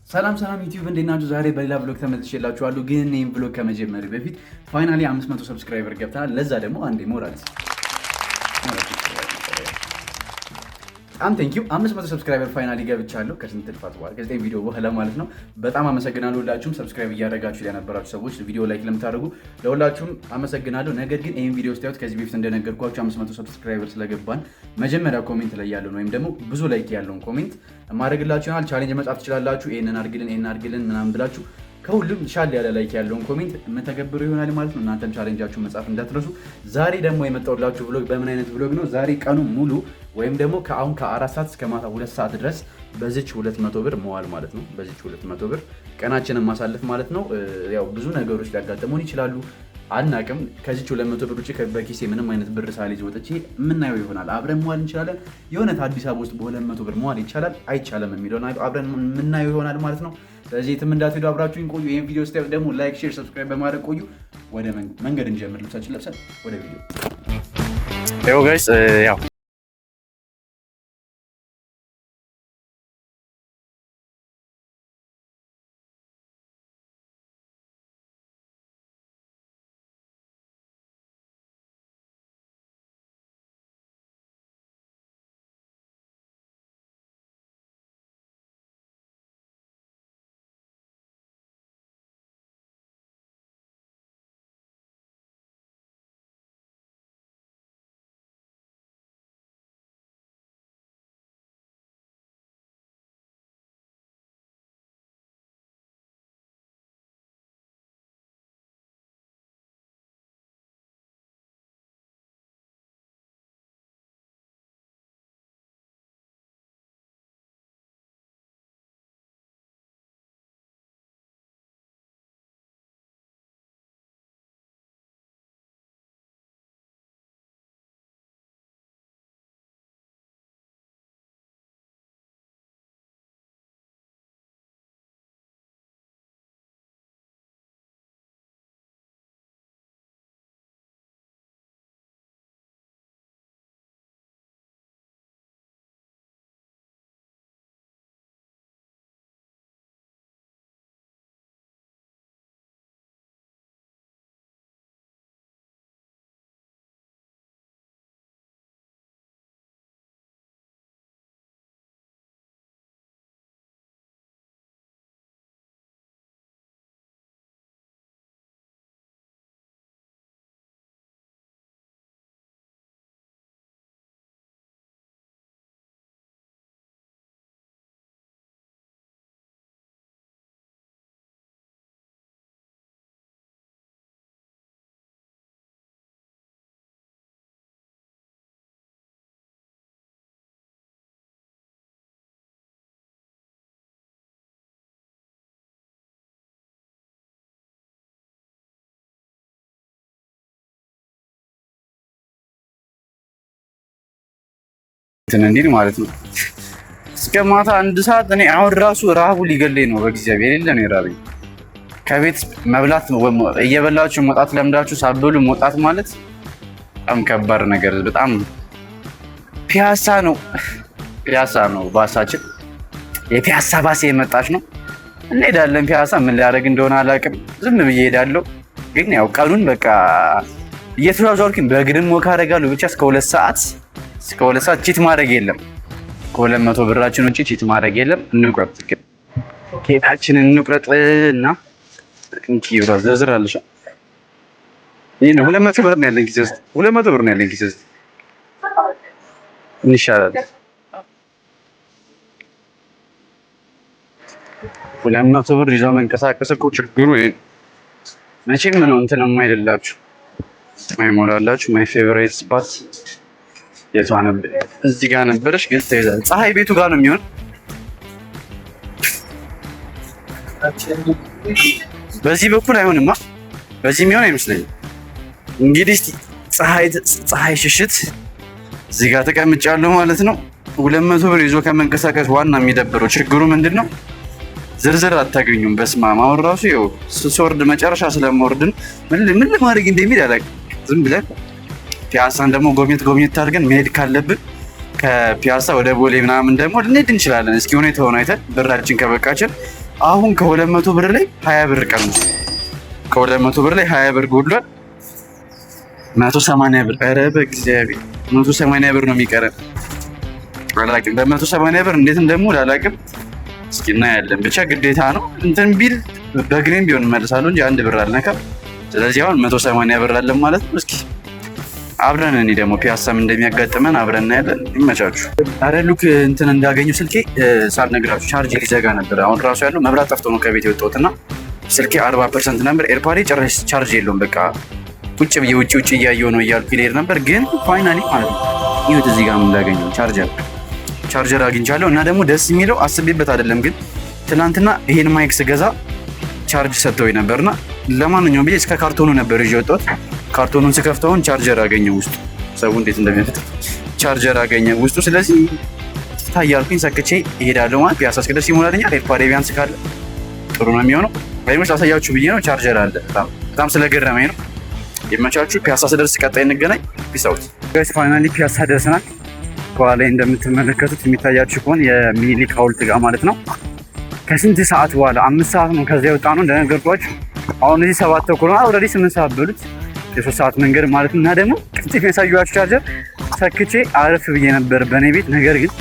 ሰላም ዩቲዩብ እንዴት ናችሁ? ዛሬ በሌላ ብሎግ ተመልሼላችኋለሁ። ግን ይህን ብሎግ ከመጀመሪ በፊት ፋይናሊ 500 ሰብስክራይበር ገብተናል። ለዛ ደግሞ አንዴ ሞራልስ በጣም ቴንኪው 500 ሰብስክራይበር ፋይናሊ ገብቻለሁ። ከስንት ልፋት በኋላ ከ9 ቪዲዮ በኋላ ማለት ነው። በጣም አመሰግናለሁ ሁላችሁም ሰብስክራይብ እያደረጋችሁ ለነበራችሁ ሰዎች፣ ቪዲዮ ላይክ ለምታደርጉ ለሁላችሁም አመሰግናለሁ። ነገር ግን ይሄን ቪዲዮ ስታዩት ከዚህ በፊት እንደነገርኳችሁ 500 ሰብስክራይበር ስለገባን መጀመሪያ ኮሜንት ላይ ያለውን ወይም ደግሞ ብዙ ላይክ ያለውን ኮሜንት ማድረግላችሁ ይሆናል። ቻሌንጅ መጻፍ ትችላላችሁ። ይሄንን አድርግልን ምናምን ብላችሁ ከሁሉም ሻል ያለ ላይክ ያለውን ኮሜንት የምተገብሩ ይሆናል ማለት ነው። እናንተም ቻሌንጃችሁን መጻፍ እንዳትረሱ። ዛሬ ደግሞ የመጣሁላችሁ ብሎግ በምን አይነት ብሎግ ነው? ዛሬ ቀኑ ሙሉ ወይም ደግሞ ከአሁን ከ4 ሰዓት እስከ ማታ 2 ሰዓት ድረስ በዚች 200 ብር መዋል ማለት ነው። በዚች 200 ብር ቀናችንን ማሳለፍ ማለት ነው። ያው ብዙ ነገሮች ሊያጋጥሙን ይችላሉ፣ አናቅም። ከዚች 200 ብር ውጭ በኪሴ ምንም አይነት ብር ሳልይዝ ወጥቼ የምናየው ይሆናል። አብረን መዋል እንችላለን። የእውነት አዲስ አበባ ውስጥ በ200 ብር መዋል ይቻላል አይቻልም የሚለውን አብረን የምናየው ይሆናል ማለት ነው። ስለዚህ የትም እንዳትሄዱ አብራችሁኝ ቆዩ። ይህን ቪዲዮ ስታዩት ደግሞ ላይክ፣ ሼር፣ ሰብስክራይብ በማድረግ ቆዩ። ወደ መንገድ እንጀምር። ልብሳችን ለብሰን ወደ ቪዲዮ ያው ጋይስ ያው እንዴት ማለት ነው እስከ ማታ 1 ሰዓት። እኔ አሁን ራሱ ረሃቡ ሊገለኝ ነው። በእግዚአብሔር የለ ነው የራበኝ። ከቤት መብላት እየበላችሁ መውጣት ለምዳችሁ ሳበሉ መውጣት ማለት በጣም ከባድ ነገር። በጣም ፒያሳ ነው ባሳችን። የፒያሳ ባሴ የመጣች ነው። እንሄዳለን ፒያሳ። ምን ሊያደርግ እንደሆነ አላውቅም። ዝም ብዬ እሄዳለሁ። ግን ያው ቀኑን በቃ እየተዟዟርኩኝ በእግርም ወክ አደርጋለሁ። ብቻ እስከ 2 ሰዓት ቺት ማድረግ የለም። ከ200 ብራችን ውጪ ቺት ማድረግ የለም። እንቁረጥ ኬካችንን እንቁረጥና እንኪ ብራ ዘዝራለሽ። ይሄ ነው 200 ብር ነው ያለኝ ኪስ ውስጥ። 200 ብር ነው ያለኝ ኪስ ውስጥ። እንሻላለን 200 ብር ይዞ መንቀሳቀስ እኮ ችግሩ ይሄ መቼም ነው እንትን የማይደላችሁ ማይሞላላችሁ። ማይ ፌቨራይት ስፓት የቷ ነበር? እዚህ ጋር ነበረሽ ግን ተይዛለች። ፀሐይ ቤቱ ጋር ነው የሚሆን። በዚህ በኩል አይሆንማ። በዚህ የሚሆን አይመስለኝም። እንግዲህ እስቲ ፀሐይ ሽሽት እዚህ ጋር ተቀምጫለሁ ማለት ነው። 200 ብር ይዞ ከመንቀሳቀስ ዋና የሚደብረው ችግሩ ምንድን ነው? ዝርዝር አታገኙም። በስመ አብ አሁን ራሱ ይኸው ስወርድ መጨረሻ ስለምወርድን ምን ለማድረግ እንደሚል አላውቅም። ዝም ብለን ፒያሳን ደግሞ ጎብኘት አድርገን መሄድ ካለብን ከፒያሳ ወደ ቦሌ ምናምን ደግሞ ልንሄድ እንችላለን። እስኪ ሁኔታውን አይተን ብራችን ከበቃችን። አሁን ከ200 ብር ላይ 20 ብር ቀንሱ። ከ200 ብር ላይ 20 ብር ጎድሏል። 180 ብር። ኧረ በእግዚአብሔር 180 ብር ነው የሚቀረን። አላውቅም በ180 ብር እንዴት እንደምውል አላውቅም። እስኪ እናያለን። ብቻ ግዴታ ነው እንትን ቢል በግሬም ቢሆን እመልሳለሁ እንጂ አንድ ብር አልነካም። ስለዚህ አሁን 180 ብር አለን ማለት ነው። እስኪ አብረን እኔ ደግሞ ፒያሳም እንደሚያጋጥመን አብረን እናያለን። ይመቻችሁ። አረ ሉክ እንትን እንዳገኙ ስልኬ ሳልነግራችሁ ቻርጅ ሊዘጋ ነበር። አሁን ራሱ ያለው መብራት ጠፍቶ ነው ከቤት የወጣሁትና ስልኬ 40% ነበር። ኤርፓዴ ጭራሽ ቻርጅ የለውም። በቃ ቁጭ ብዬ ውጭ እያየሁ ነው እያልኩ ልሄድ ነበር፣ ግን ፋይናሊ ማለት ነው ይሁት እዚህ ጋር እንዳገኘው ቻርጀር አግኝቻለሁ። እና ደግሞ ደስ የሚለው አስቤበት አይደለም፣ ግን ትናንትና ይሄን ማይክ ስገዛ ቻርጅ ሰጥተውኝ ነበርና ለማንኛውም ብዬ እስከ ካርቶኑ ነበር ይዤ ወጣሁት። ካርቶኑን ስከፍተውን ቻርጀር አገኘው ውስጡ። ሰው እንዴት እንደሚያፈጥ ቻርጀር አገኘው ውስጡ። ስለዚህ ታያልኩኝ ሰክቼ እሄዳለሁ ማለት ፒያሳ እስክደርስ ይሞላልኛል። ኤርፓዴ ቢያንስ ካለ ጥሩ ነው የሚሆነው። ባይሞች ላሳያችሁ ብዬ ነው። ቻርጀር አለ። በጣም ስለገረመኝ ነው። ይመቻችሁ። ፒያሳ ስደርስ ቀጣይ እንገናኝ። ፒስ አውት ጋይስ። ፋይናሊ ፒያሳ ደርሰናል። ከኋላ እንደምትመለከቱት የሚታያችሁ ከሆነ የሚኒሊክ ሐውልት ጋር ማለት ነው። ከስንት ሰዓት በኋላ 5 ሰዓት ነው ከዚያ የወጣ ነው እንደነገርኳችሁ። አሁን እዚህ 7 ተኩል ነው። ኦልሬዲ 8 ሰዓት በሉት የ3 ሰዓት መንገድ ማለት ነው። እና ደግሞ ቅድም ያሳየኋችሁ ቻርጀር ሰክቼ አረፍ ብዬ ነበር በእኔ ቤት። ነገር ግን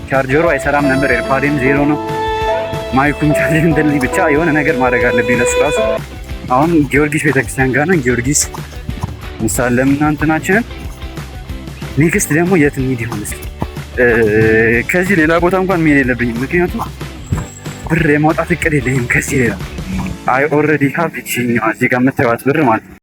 ቻርጀሩ አይሰራም ነበር። ኤርፓዴም ዜሮ ነው። ማይኩም ቻርጀር እንደልኝ ብቻ የሆነ ነገር ማድረግ አለብኝ ለሱ ራሱ። አሁን ጊዮርጊስ ቤተክርስቲያን ጋር ነው። ጊዮርጊስ እንሳለም እንትናችንን። ኔክስት ደግሞ የት እንሂድ ይሆን እስኪ? ከዚህ ሌላ ቦታ እንኳን መሄድ የለብኝም፣ ምክንያቱም ብር የማውጣት እቅድ የለኝም ከዚህ ሌላ። አይ ኦልሬዲ ሃቭ እቺኛዋ እዚህ ጋር የምታዩት ብር ማለት ነው።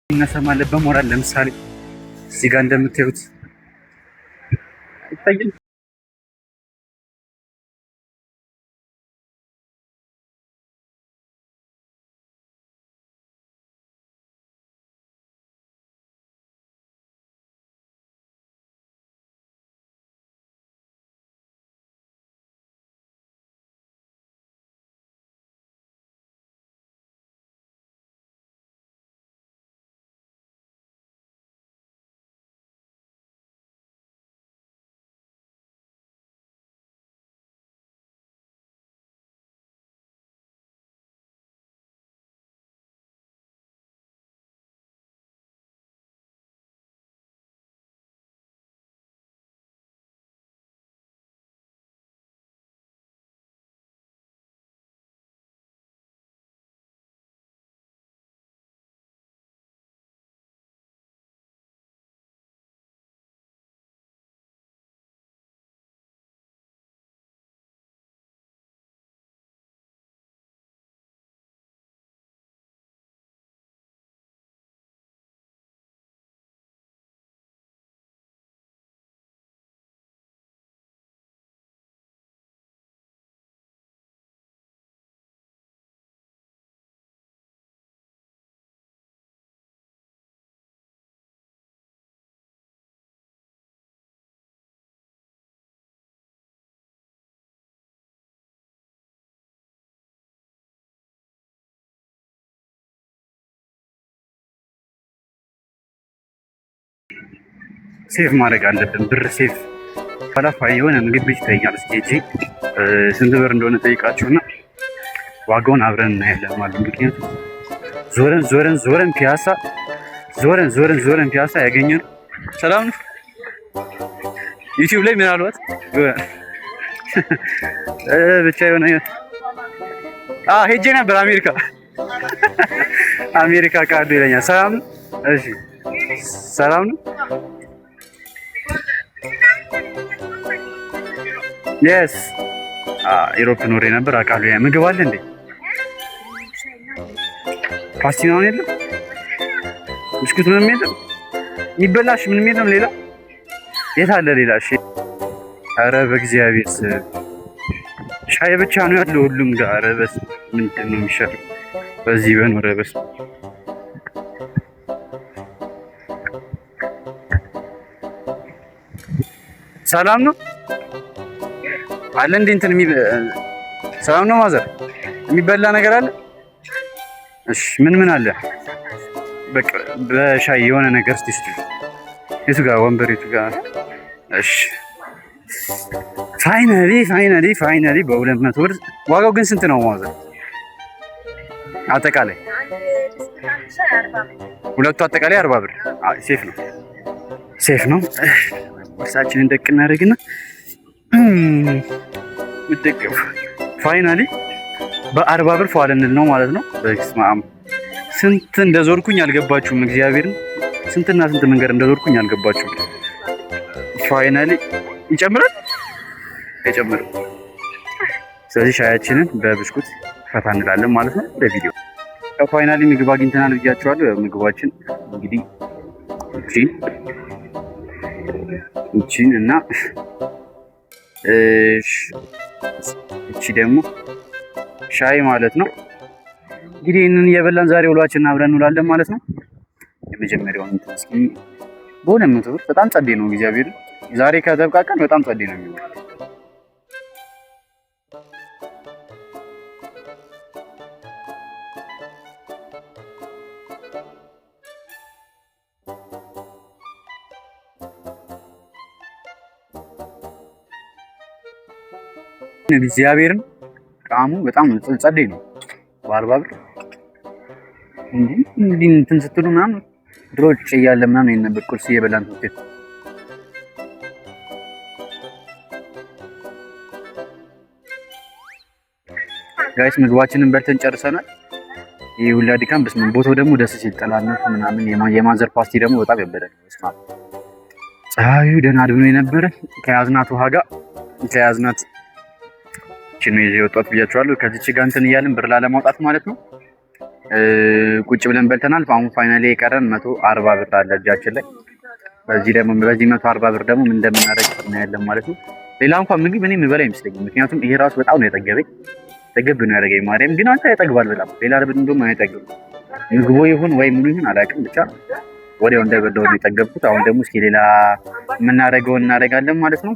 እናሰማለን በሞራል ለምሳሌ እዚህ ጋር እንደምታዩት ይታያል። ሴቭ ማድረግ አለብን። ብር ሴቭ ፈላፋ የሆነ ምግብ ቤት ይታያል። እስኪ ሂጂ ስንት ብር እንደሆነ ጠይቃችሁና ዋጋውን አብረን እናያለን ማለት ነው። ምክንያቱም ዞረን ፒያሳ ያገኘን ሰላም ነው። ዩቲዩብ ላይ ምናልባት ብቻ የሆነ ሄጄ ነበር አሜሪካ ካርዱ ይለኛል። ሰላም ነው። እሺ ሰላም ነው። የስ ኢሮፕ ኖሬ ነበር አውቃለሁ። ያ ምግብ አለ እንዴ? ፓስቲና ነው የለም? ብስኩት ምንም የለም? የሚበላሽ ምንም የለም? ሌላ የት አለ ሌላ? እሺ ኧረ በእግዚአብሔር ሻይ ብቻ ነው ያለው ሁሉም ጋር። ኧረ በስመ አብ ምንድን ነው የሚሻለው በዚህ በኖረ በስመ አብ። ሰላም ነው አለ እንዴ? እንትን ሰላም ነው ማዘር? የሚበላ ነገር አለ? እሺ ምን አለ? በቃ በሻይ የሆነ ነገር እስቲ ስጡ። የቱ ጋር ወንበሬቱ ጋር? እሺ ፋይናሊ በ200 ብር። ዋጋው ግን ስንት ነው ማዘር? አጠቃላይ ሁለቱ አጠቃላይ 40 ብር። ሴፍ ነው። ወርሳችንን ደቅ እናደርግና ምትደቀፍ ፋይናሊ በ40 ብር ፏልንል ነው ማለት ነው። በስመ አብ ስንት እንደዞርኩኝ አልገባችሁም። እግዚአብሔርን ስንትና ስንት መንገድ እንደዞርኩኝ አልገባችሁም። ፋይናሊ ይጨምራል አይጨምርም? ስለዚህ ሻያችንን በብስኩት ፈታ እንላለን ማለት ነው። በቪዲዮ ፋይናሊ ምግብ አግኝተናል ብያችኋለሁ። ምግባችን እንግዲህ እቺን እና እቺ ደግሞ ሻይ ማለት ነው። እንግዲህ ይህንን እየበላን ዛሬ ውሏችንን አብረን እንውላለን ማለት ነው። የመጀመሪያውን እስኪ በ200 ብር በጣም ጸዴ ነው። እግዚአብሔር ዛሬ ከተብቃቀን በጣም ጸዴ ነው የሚሆነው። እግዚአብሔርን ጣዕሙ በጣም ጸዴ ነው። በ40 ብር እንዲህ እንትን ስትሉ ምናምን ድሮ ጭ እያለ ምናምን የነበር ቁርስ እየበላን ትውጤት ጋይስ ምግባችንን በልተን ጨርሰናል። ይሄ ሁላ ድካም በስመ አብ። ቦታው ደግሞ ደስ ሲል ጠላነቱ ምናምን የማዘር ፓስቲ ደግሞ በጣም ያበዳል። በስመ አብ ፀሐዩ ደህና አድብኖ የነበረ ከያዝናት ውሃ ጋር ከያዝናት እቺ ነው የወጣት ብያችኋለሁ። ከዚች ጋር እንትን እያልን ብር ላለማውጣት ማለት ነው። ቁጭ ብለን በልተናል። አሁን ፋይናሊ የቀረን 140 ብር አለ እጃችን ላይ። በዚህ 140 ብር ደግሞ ምን እንደምናደርግ እናያለን ማለት ነው። ሌላ እንኳን ምግብ እኔ የምበላ አይመስለኝም፣ ምክንያቱም ይሄ ራሱ በጣም ነው የጠገበኝ። ጠገብ ነው ያደረገኝ ማርያም። ግን አንተ ያጠግባል በጣም ሌላ ረብ እንደውም አይጠግብም። ምግቡ ይሁን ወይ ምኑ ይሁን አላውቅም፣ ብቻ ወዲያው እንደበላው ነው የጠገብኩት። አሁን ደግሞ እስኪ ሌላ የምናደርገውን እናደርጋለን ማለት ነው።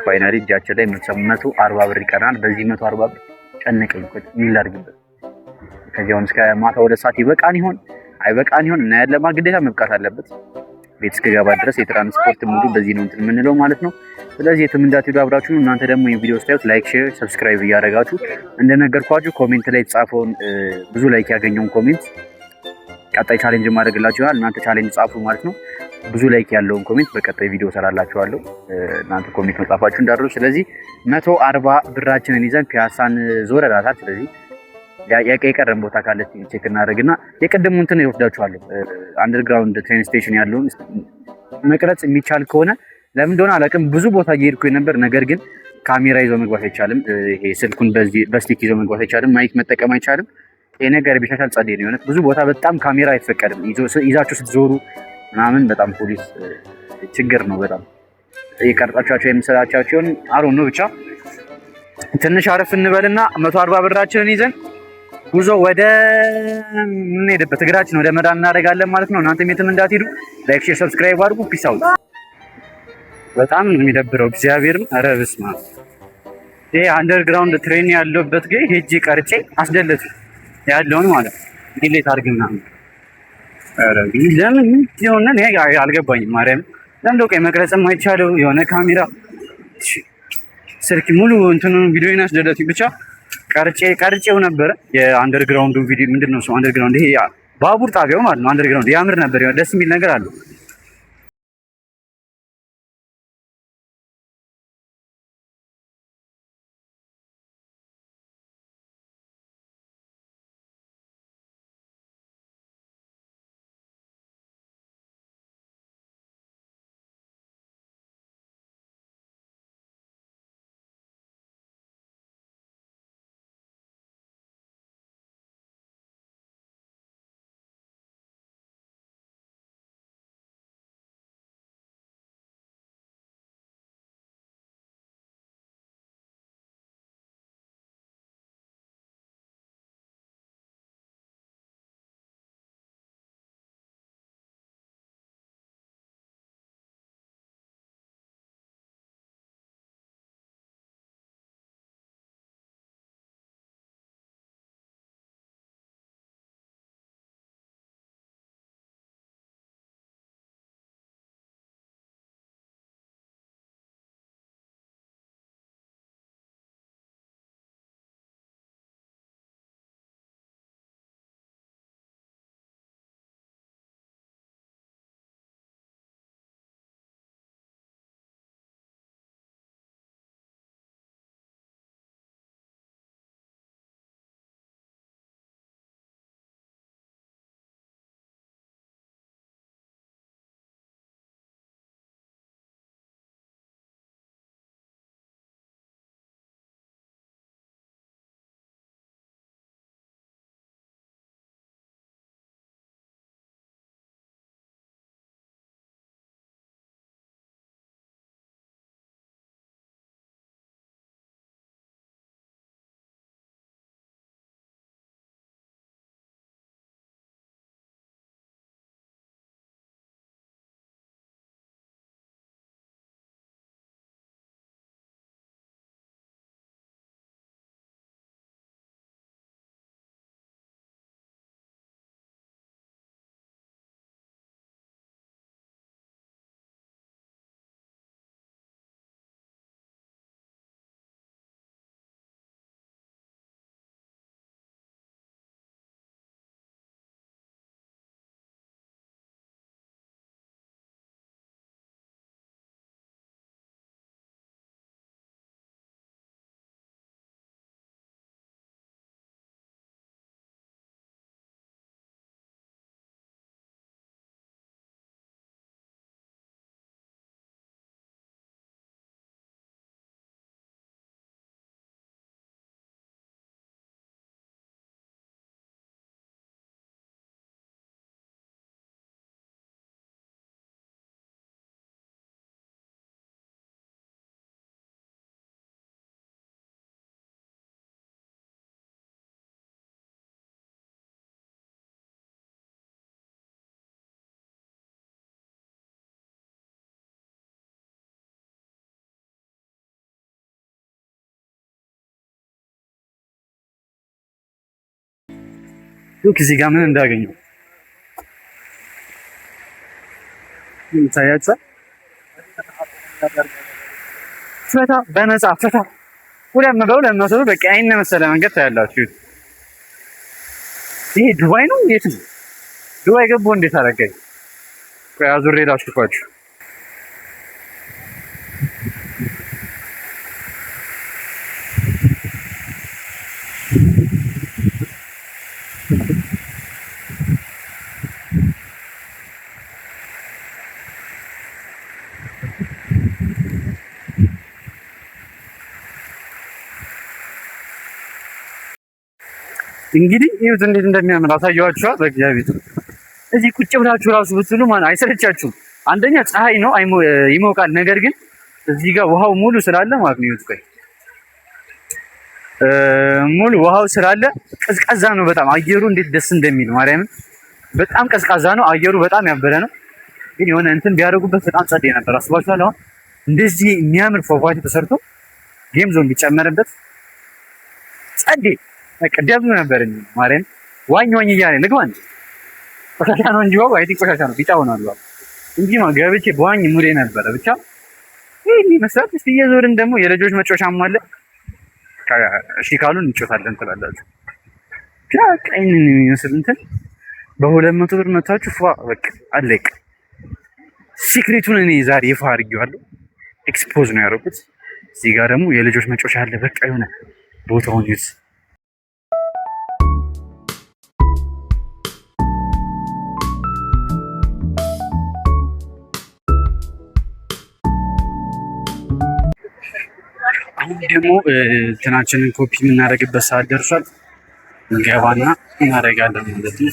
ፋይናሊ እጃችን ላይ 140 ብር ይቀራል። በዚህ 140 ብር ጨነቀኝ። ምን ላድርግበት? ከዚያውን እስከ ማታ 2 ሰዓት ይበቃን ይሆን አይበቃን ይሆን እናያለን። ግዴታ መብቃት አለበት። ቤት እስከገባ ድረስ የትራንስፖርት ሙሉ በዚህ ነው እንትን የምንለው ማለት ነው። ስለዚህ የትም እንዳትሄዱ አብራችሁ ነው። እናንተ ደግሞ ይሄን ቪዲዮ ስታዩት ላይክ፣ ሼር፣ ሰብስክራይብ እያደረጋችሁ እንደነገርኳችሁ ኮሜንት ላይ የተጻፈውን ብዙ ላይክ ያገኘውን ኮሜንት ቀጣይ ቻሌንጅ ማድረግላችሁ ይሆናል። እናንተ ቻሌንጅ ጻፉ ማለት ነው። ብዙ ላይክ ያለውን ኮሜንት በቀጣይ ቪዲዮ ሰራላችኋለሁ። እናንተ ኮሜንት መጻፋችሁ እንዳትረሱ። ስለዚህ 140 ብራችንን ይዘን ፒያሳን ዞረናታል። ስለዚህ የቀረን ቦታ ካለ ቼክ እናደርግና የቀደሙን እንትን ይወስዳችኋለሁ። አንደርግራውንድ ትሬን ስቴሽን ያለውን መቅረጽ የሚቻል ከሆነ ለምን እንደሆነ አላውቅም። ብዙ ቦታ እየሄድኩኝ ነበር፣ ነገር ግን ካሜራ ይዞ መግባት አይቻልም። ይሄ ስልኩን በስቲክ ይዞ መግባት አይቻልም። ማይክ መጠቀም አይቻልም። ይሄ ነገር ቢሻሻል ጸዴ ነው። የሆነ ብዙ ቦታ በጣም ካሜራ አይፈቀድም። ይዛችሁ ስትዞሩ ምናምን በጣም ፖሊስ ችግር ነው። በጣም የቀርጻቻቸው የምሰራቻቸውን አሮ ነው። ብቻ ትንሽ አረፍ እንበልና 140 ብራችንን ይዘን ጉዞ ወደ ምንሄድበት እግራችን ወደ መዳን እናደርጋለን ማለት ነው። እናንተም የትም እንዳትሄዱ ላይክ፣ ሼር፣ ሰብስክራይብ አድርጉ። ፒስ አውት። በጣም ነው የሚደብረው እግዚአብሔርን። ኧረ በስመ አብ። ይሄ አንደርግራውንድ ትሬን ያለበት ጋር ሄጄ ቀርጬ አስደለቱ ያለውን ማለት ዲሌት አድርግ ምናምን። ኧረ ግን ለምን ይሆነ እኔ አልገባኝም። ማርያም ለምን ደው መቅረጽም አይቻለው? የሆነ ካሜራ ስልክ ሙሉ እንትኑን ቪዲዮን አስደለቱ ብቻ ቀርጬው ነበረ። የአንደርግራውንዱ ቪዲዮ ምንድነው እሱ? አንደርግራውንድ ይሄ ባቡር ጣቢያው ማለት ነው። አንደርግራውንድ ያምር ነበር፣ ደስ የሚል ነገር አለው። ሉክ እዚህ ጋር ምን እንዳገኘው ታያችኋል። ፈታ በነፃ ፈታ 200 በቃ አይነ መሰለ መንገድ ታያላችሁ። ይሄ ዱባይ ነው እንዴት ነው? ዱባይ ገባሁ እንዴት አደረገኝ? ቆይ አዙሬ ላሽፋችሁ። እንግዲህ ይሁት እንዴት እንደሚያምር አሳያችኋል። በእግዚአብሔር እዚህ ቁጭ ብላችሁ ራሱ ብትሉ ማን አይሰለቻችሁም። አንደኛ ፀሐይ ነው ይሞቃል። ነገር ግን እዚህ ጋር ውሃው ሙሉ ስላለ ማለት ነው። ይሁት ቆይ ሙሉ ውሃው ስላለ ቀዝቃዛ ነው በጣም አየሩ እንዴት ደስ እንደሚል ማርያምን በጣም ቀዝቃዛ ነው አየሩ በጣም ያበረ ነው። ግን የሆነ እንትን ቢያደርጉበት በጣም ጸዴ ነበር። አስባችኋል? አሁን እንደዚህ የሚያምር ፏፏቴ ተሰርቶ ጌም ዞን ቢጨመርበት ጸዴ ቀደም ነበር እንዴ ማርያም ዋኝ እያለ ልግባን ቆሻሻ ነው እንጂ ዋው አይቲ ቆሻሻ ነው ቢጫ ሆኗል እንጂ ገብቼ በዋኝ ሙሬ ነበር። ብቻ ይሄን ይመስላል። እስቲ የዞርን ደግሞ የልጆች መጮሻም አለ። እሺ ካሉን እንጮታለን ትላላችሁ። ብቻ ቀይን የሚመስል እንትን በ200 ብር መታችሁ ፏ በቃ አለቅ። ሲክሬቱን እኔ ዛሬ ይፋ አድርጌዋለሁ። ኤክስፖዝ ነው ያደረኩት። እዚህ ጋር ደግሞ የልጆች መጮሻ አለ። በቃ የሆነ ቦታውን ይዝ አሁን ደግሞ እንትናችንን ኮፒ የምናደርግበት ሰዓት ደርሷል። እንገባና እናደርጋለን ማለት ነው።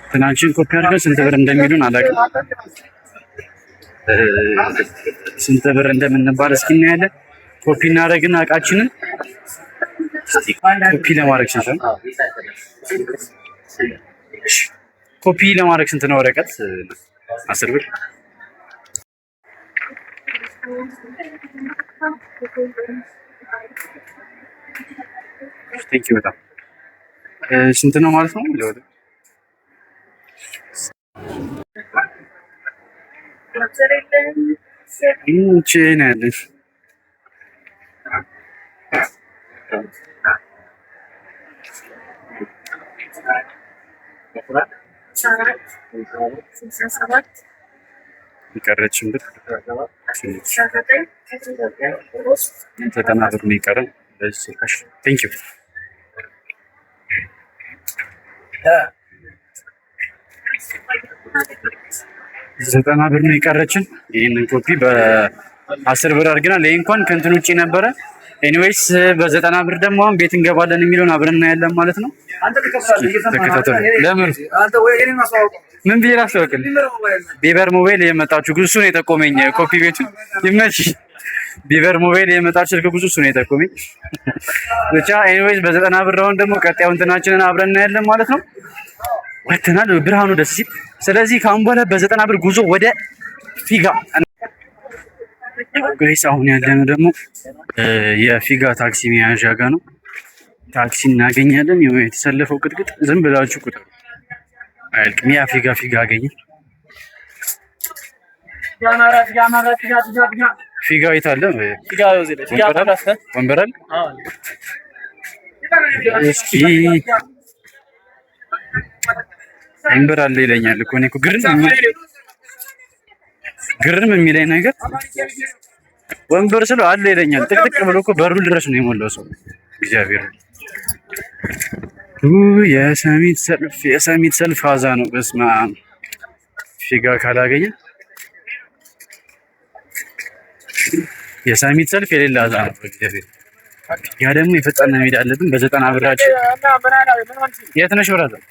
እንትናችን ኮፒ አድርገን ስንት ብር እንደሚሉን አላውቅም። ስንት ብር እንደምንባል እስኪ እናያለን። ኮፒ እናደርግና እቃችንን ኮፒ ለማድረግ ሲሆን ኮፒ ለማድረግ ስንት ነው ወረቀት? 10 ብር። ቴንኪው በጣም ስንት ነው ማለት ነው? ለወደ እንቺ ነው ያለሽ የቀረችን ብር 90 ብር ነው የቀረን። ቴንኪው 90 ብር ነው የቀረችን። ይህንን ኮፒ በ10 ብር አድርገናል። ይህ እንኳን ከእንትን ውጭ ነበረ። ኤኒዌይስ በ90 ብር ደግሞ አሁን ቤት እንገባለን የሚለውን አብረን እናያለን ማለት ነው። ተከታተሉ። ለምን ምን ብዬ ላስተዋውቅልህ? ቢበር ሞባይል የመጣችሁ ጉዙ ነው የጠቆመኝ። ኮፒ ቤቱን ይመች። ቢበር ሞባይል የመጣችሁ ስልክ ጉዙ ነው የጠቆመኝ። ብቻ ኤኒዌይስ በ90 ብር አሁን ደግሞ ቀጣዩ እንትናችንን አብረን እናያለን ማለት ነው። ወጥተናል። ብርሃኑ ደስ ሲል። ስለዚህ ከአሁን በኋላ በ90 ብር ጉዞ ወደ ፊጋ ጋይስ። አሁን ያለነው ደግሞ የፊጋ ታክሲ መያዣ ጋር ነው። ታክሲ እናገኛለን። የተሰለፈው ቅጥቅጥ ዝም ብላችሁ ቁጥር አያልቅም። ያ ፊጋ አገኘ። ፊጋ የት አለ? ወንበር አለ። እስኪ ወንበር አለ ይለኛል እኮ። እኔ እኮ ግርም የሚለኝ ነገር ወንበር ስለው አለ ይለኛል። ጥቅጥቅ ብሎ እኮ በሩ ድረስ ነው የሞላው ሰው። እግዚአብሔር የሰሚት ሰልፍ አዛ ነው። በስመ አብ ፊጋ ካላገኘ የሰሚት ሰልፍ የሌላ አዛ ነው። እግዚአብሔር ያ ደግሞ የፈጠነ መሄድ አለብን። በ90 ብራችን የት ነሽ ብራዘር?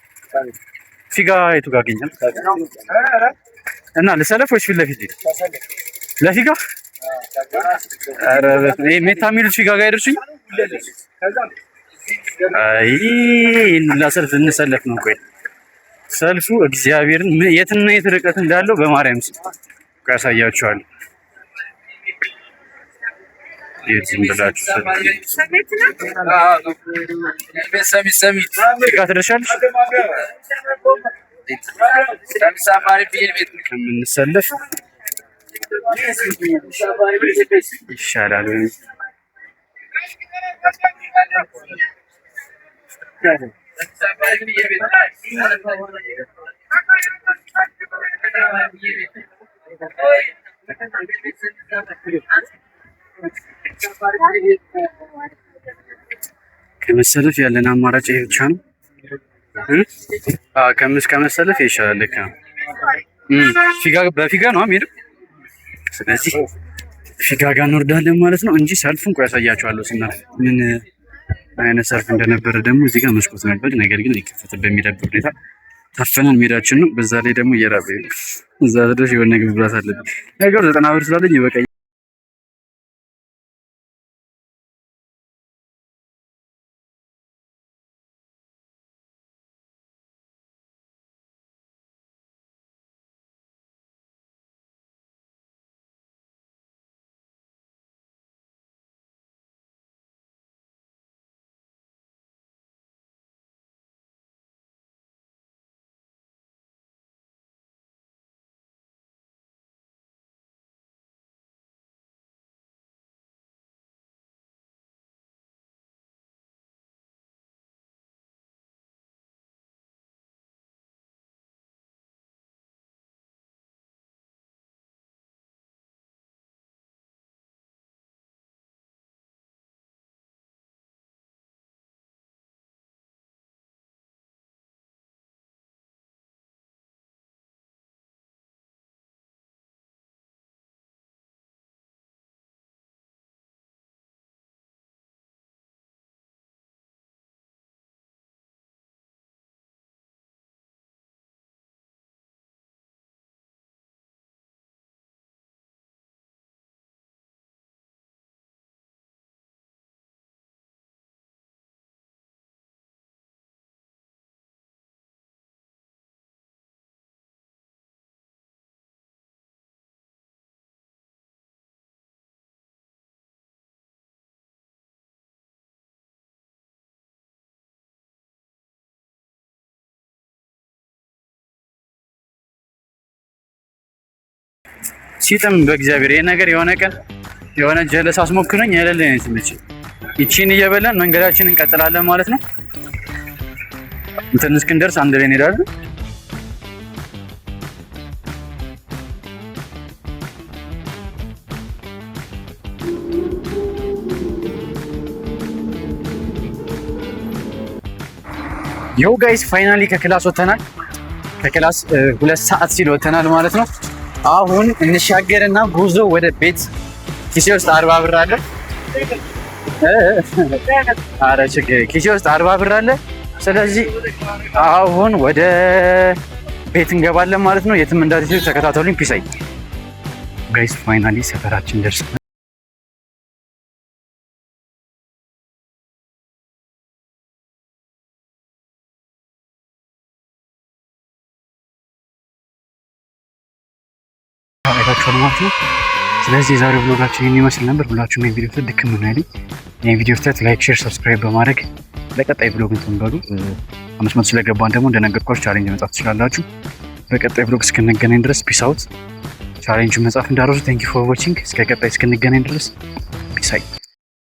ፊጋ የቱ ጋር አገኛል? እና ለሰለፍ ወይስ ፊት ለፊት ለፊጋ? ኧረ ሜታ የሚሉት ፊጋ ጋር አይደርሱኝ። አይ ለሰልፍ እንሰለፍ ነው። ቆይ ሰልፉ እግዚአብሔርን የትና የት ርቀት እንዳለው በማርያም ስም ያሳያችኋል። ዝም ብላችሁ ሰሚት ጋ ትደርሻለሽ። ከምንሰለፍ ይሻላል። ከመሰለፍ ያለን አማራጭ ይሄ ብቻ ነው። ከመሰለፍ ይሻላል። ልክ ነው። በፊጋ ነው የሚሄደው። ስለዚህ ፊጋ ጋር እንወርዳለን ማለት ነው እንጂ ሰልፉን ቆይ ያሳያችኋለሁ። ስናልፍ ምን አይነት ሰልፍ እንደነበረ ደግሞ እዚህ ጋር መስኮት ነበር፣ ነገር ግን ሊከፈት በሚደብር ሁኔታ ታፈናን ሜዳችን ነው። በዛ ላይ ደግሞ እየራበኝ ነው። እዛ ድረስ የሆነ ነገር ብላት አለብኝ። ነገሩ 90 ብር ስላለኝ ይበቃኝ። ሲጥም በእግዚአብሔር ይሄ ነገር የሆነ ቀን የሆነ ጀለስ አስሞክረኝ አይደለም እንትምጭ ይቺን እየበላን መንገዳችንን እንቀጥላለን ማለት ነው። እንትን እስክንደርስ አንድ ላይ እንሄዳለን። ዮ ጋይስ ፋይናሊ ከክላስ ወተናል። ከክላስ 2 ሰዓት ሲል ወተናል ማለት ነው። አሁን እንሻገርና ጉዞ ወደ ቤት። ኪሴ ውስጥ 40 ብር አለ። አረ ችግር ኪሴ ውስጥ 40 ብር አለ። ስለዚህ አሁን ወደ ቤት እንገባለን ማለት ነው። የትም እንዳትሄዱ ተከታተሉኝ። ፒስ አይ ጋይስ ፋይናሊ ሰፈራችን ደርሰናል። አይታችኋል ማለት ነው። ስለዚህ የዛሬው ብሎጋችን ይህን ይመስል ነበር። ሁላችሁም ይህን ቪዲዮ ድክም ነው ያለኝ። ይህን ቪዲዮ ላይክ፣ ሼር፣ ሰብስክራይብ በማድረግ ለቀጣይ ብሎግ እንትን በሉ። 500 ስለገባን ደግሞ እንደነገርኳችሁ ቻሌንጅ መጻፍ ትችላላችሁ። በቀጣይ ብሎግ እስክንገናኝ ድረስ ፒስ አውት። ቻሌንጁን መጻፍ እንዳትረሱ። ቴንክ ዩ ፎር ዋቺንግ። እስከ ቀጣይ እስክንገናኝ ድረስ ፒስ አውት።